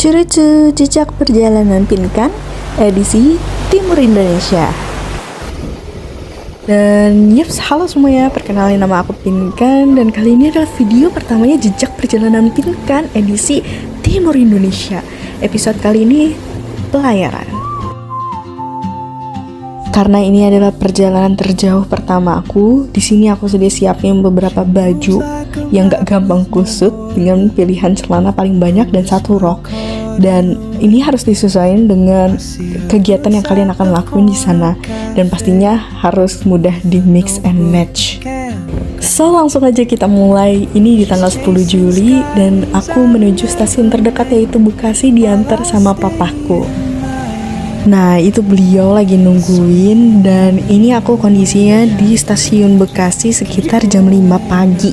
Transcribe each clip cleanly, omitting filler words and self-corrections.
Curucu Jejak Perjalanan Pinkan edisi Timur Indonesia. Dan yeps, halo semuanya, perkenalin nama aku Pinkan. Dan kali ini adalah video pertamanya Jejak Perjalanan Pinkan edisi Timur Indonesia. Episode kali ini pelayaran. Karena ini adalah perjalanan terjauh pertama aku, di sini aku sudah siapin beberapa baju yang gak gampang kusut dengan pilihan celana paling banyak dan satu rok. Dan ini harus disesuaikan dengan kegiatan yang kalian akan lakuin di sana, dan pastinya harus mudah di mix and match. So langsung aja kita mulai. Ini di tanggal 10 Juli dan aku menuju stasiun terdekat yaitu Bekasi, diantar sama papaku. Nah, itu beliau lagi nungguin, dan ini aku kondisinya di stasiun Bekasi sekitar jam 5 pagi.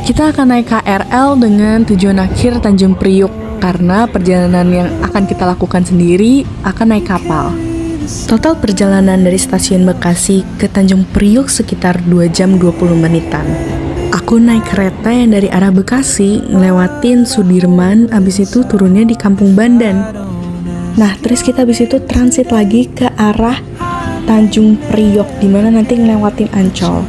Kita akan naik KRL dengan tujuan akhir Tanjung Priuk, karena perjalanan yang akan kita lakukan sendiri akan naik kapal. Total perjalanan dari stasiun Bekasi ke Tanjung Priuk sekitar 2 jam 20 menitan. Aku naik kereta yang dari arah Bekasi, ngelewatin Sudirman, abis itu turunnya di Kampung Bandan. Nah, terus kita habis itu transit lagi ke arah Tanjung Priok, dimana nanti ngelewatin Ancol.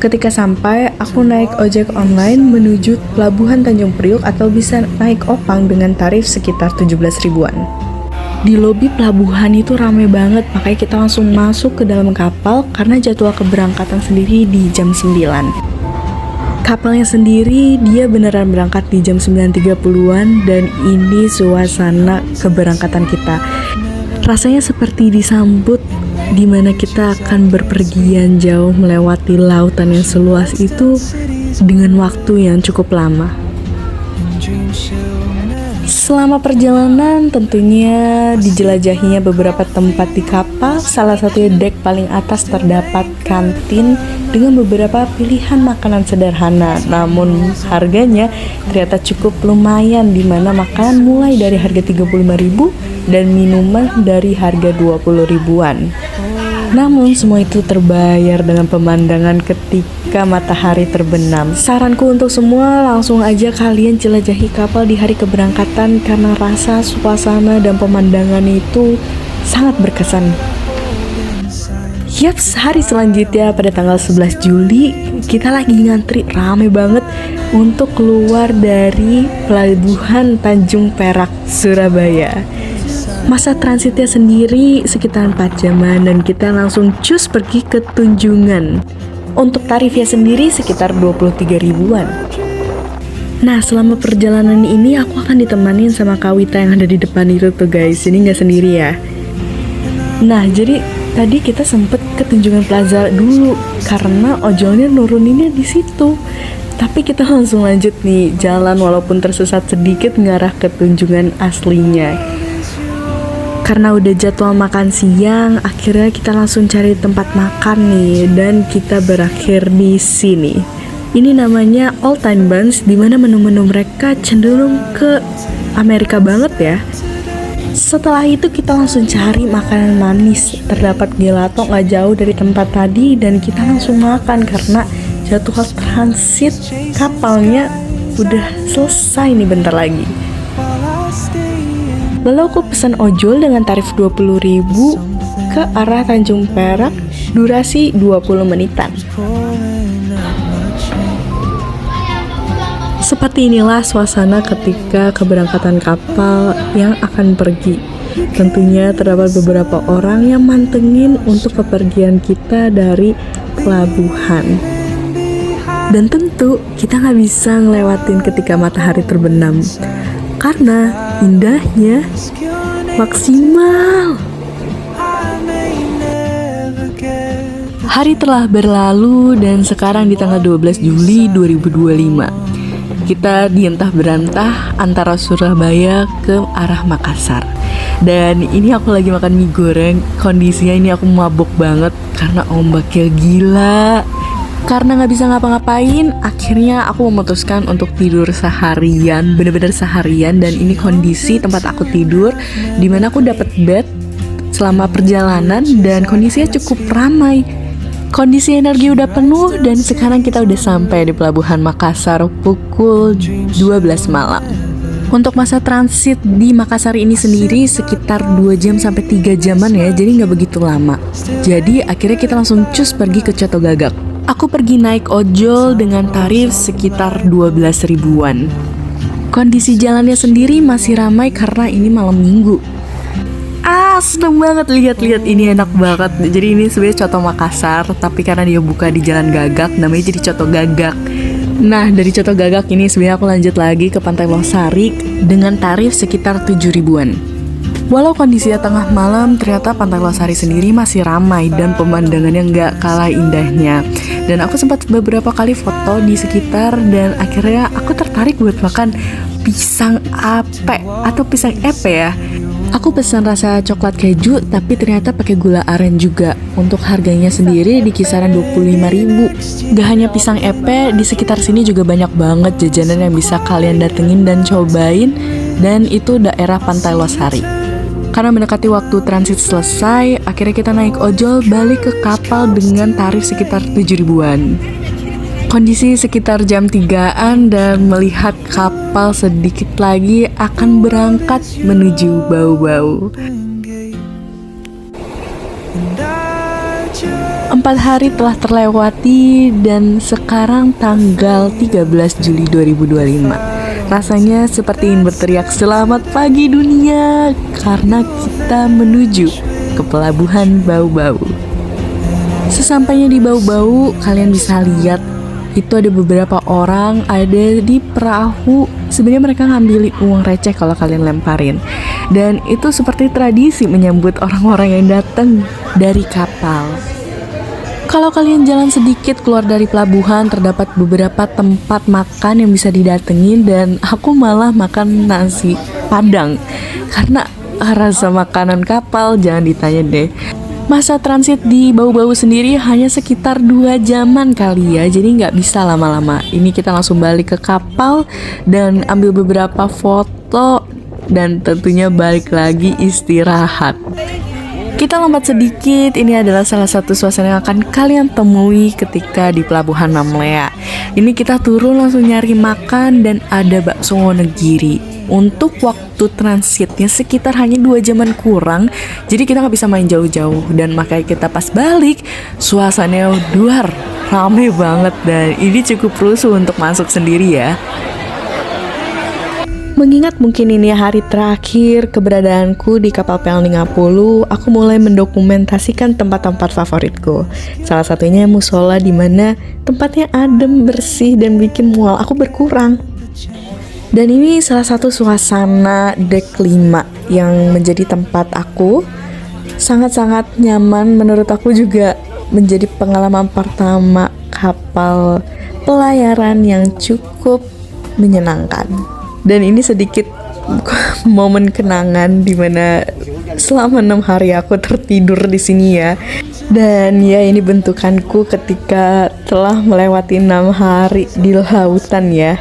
Ketika sampai, aku naik ojek online menuju Pelabuhan Tanjung Priok atau bisa naik opang dengan tarif sekitar 17 ribuan. Di lobi pelabuhan itu rame banget, makanya kita langsung masuk ke dalam kapal karena jadwal keberangkatan sendiri di jam 9. Kapalnya sendiri dia beneran berangkat di jam 9.30-an, dan ini suasana keberangkatan kita. Rasanya seperti disambut dimana kita akan berpergian jauh melewati lautan yang seluas itu dengan waktu yang cukup lama. Selama perjalanan tentunya dijelajahinya beberapa tempat di kapal. Salah satunya dek paling atas terdapat kantin dengan beberapa pilihan makanan sederhana, namun harganya ternyata cukup lumayan, dimana makanan mulai dari harga 35.000 dan minuman dari harga 20 ribuan. Namun semua itu terbayar dengan pemandangan ketika matahari terbenam. Saranku untuk semua, langsung aja kalian jelajahi kapal di hari keberangkatan karena rasa, suasana, dan pemandangan itu sangat berkesan. Yaps, hari selanjutnya pada tanggal 11 Juli kita lagi ngantri rame banget untuk keluar dari Pelabuhan Tanjung Perak, Surabaya. Masa transitnya sendiri sekitar 4 jaman dan kita langsung cus pergi ke Tunjungan. Untuk tarifnya sendiri sekitar 23 ribuan. Nah, selama perjalanan ini aku akan ditemanin sama Kawita yang ada di depan itu tuh guys. Ini gak sendiri ya. Nah, jadi tadi kita sempet ke Tunjungan Plaza dulu karena ojolnya nuruninnya di situ. Tapi kita langsung lanjut nih jalan walaupun tersesat sedikit ngarah ke Tunjungan aslinya. Karena udah jadwal makan siang, akhirnya kita langsung cari tempat makan nih, dan kita berakhir di sini. Ini namanya Old Time Buns, dimana menu-menu mereka cenderung ke Amerika banget ya. Setelah itu kita langsung cari makanan manis. Terdapat gelato gak jauh dari tempat tadi, dan kita langsung makan karena jadwal transit kapalnya udah selesai nih bentar lagi. Lalu aku pesan ojol dengan tarif 20.000 ke arah Tanjung Perak, durasi 20 menitan. Seperti inilah suasana ketika keberangkatan kapal yang akan pergi. Tentunya terdapat beberapa orang yang mantengin untuk kepergian kita dari pelabuhan. Dan tentu kita gak bisa ngelewatin ketika matahari terbenam, karena indahnya maksimal. Hari telah berlalu dan sekarang di tanggal 12 Juli 2025. Kita dientah berantah antara Surabaya ke arah Makassar. Dan ini aku lagi makan mie goreng. Kondisinya ini aku mabuk banget karena ombaknya gila. Karena gak bisa ngapa-ngapain, akhirnya aku memutuskan untuk tidur seharian, bener-bener seharian. Dan ini kondisi tempat aku tidur, dimana aku dapat bed selama perjalanan dan kondisinya cukup ramai. Kondisi energi udah penuh dan sekarang kita udah sampai di Pelabuhan Makassar pukul 12 malam. Untuk masa transit di Makassar ini sendiri sekitar 2 jam sampai 3 jaman ya, jadi nggak begitu lama. Jadi akhirnya kita langsung cus pergi ke Coto Gagak. Aku pergi naik ojol dengan tarif sekitar 12 ribuan. Kondisi jalannya sendiri masih ramai karena ini malam minggu. Seneng banget lihat-lihat, ini enak banget. Jadi ini sebenarnya Coto Makassar, tapi karena dia buka di Jalan Gagak, namanya jadi Coto Gagak. Nah, dari Coto Gagak ini sebenarnya aku lanjut lagi ke Pantai Losari dengan tarif sekitar 7 ribuan. Walau kondisinya tengah malam, ternyata Pantai Losari sendiri masih ramai dan pemandangannya nggak kalah indahnya. Dan aku sempat beberapa kali foto di sekitar dan akhirnya aku tertarik buat makan pisang ape atau pisang epe ya. Aku pesan rasa coklat keju tapi ternyata pakai gula aren juga. Untuk harganya sendiri di kisaran 25 ribu. Gak hanya pisang epe, di sekitar sini juga banyak banget jajanan yang bisa kalian datengin dan cobain. Dan itu daerah Pantai Losari. Karena mendekati waktu transit selesai, akhirnya kita naik ojol balik ke kapal dengan tarif sekitar 7 ribuan. Kondisi sekitar jam 3-an dan melihat kapal sedikit lagi akan berangkat menuju Bau-Bau. 4 hari telah terlewati dan sekarang tanggal 13 Juli 2025. Rasanya seperti ingin berteriak selamat pagi dunia karena kita menuju ke pelabuhan Bau-Bau. Sesampainya di Bau-Bau, kalian bisa lihat itu ada beberapa orang ada di perahu. Sebenarnya mereka ngambilin uang receh kalau kalian lemparin. Dan itu seperti tradisi menyambut orang-orang yang datang dari kapal. Kalau kalian jalan sedikit keluar dari pelabuhan, terdapat beberapa tempat makan yang bisa didatengin. Dan aku malah makan nasi padang karena rasa makanan kapal jangan ditanya deh. Masa transit di Bau-Bau sendiri hanya sekitar 2 jaman kali ya, jadi nggak bisa lama-lama. Ini kita langsung balik ke kapal dan ambil beberapa foto dan tentunya balik lagi istirahat. Kita lompat sedikit, ini adalah salah satu suasana yang akan kalian temui ketika di Pelabuhan Mamlea. Ini kita turun langsung nyari makan dan ada bakso Wonogiri. Untuk waktu transitnya sekitar hanya 2 jaman kurang, jadi kita nggak bisa main jauh-jauh. Dan makanya kita pas balik, suasananya luar rame banget dan ini cukup rusuh untuk masuk sendiri ya. Mengingat mungkin ini hari terakhir keberadaanku di kapal PL 50, aku mulai mendokumentasikan tempat-tempat favoritku. Salah satunya musola, di mana tempatnya adem, bersih, dan bikin mual aku berkurang. Dan ini salah satu suasana dek 5 yang menjadi tempat aku. Sangat-sangat nyaman, menurut aku juga menjadi pengalaman pertama kapal pelayaran yang cukup menyenangkan. Dan ini sedikit momen kenangan dimana selama 6 hari aku tertidur di sini ya. Dan ya ini bentukanku ketika telah melewati 6 hari di lautan ya.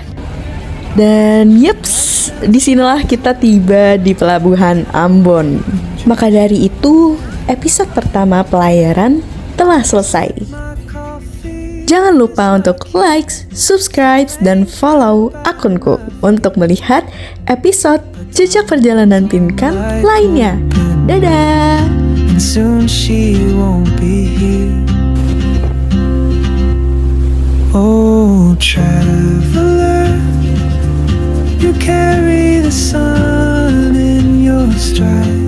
Dan yeps, disinilah kita tiba di Pelabuhan Ambon. Maka dari itu, episode pertama pelayaran telah selesai. Jangan lupa untuk like, subscribe, dan follow akunku untuk melihat episode Jejak Perjalanan Pinkan lainnya. Dadah! Soon she won't be here. Oh, traveler, you carry the sun in your stride.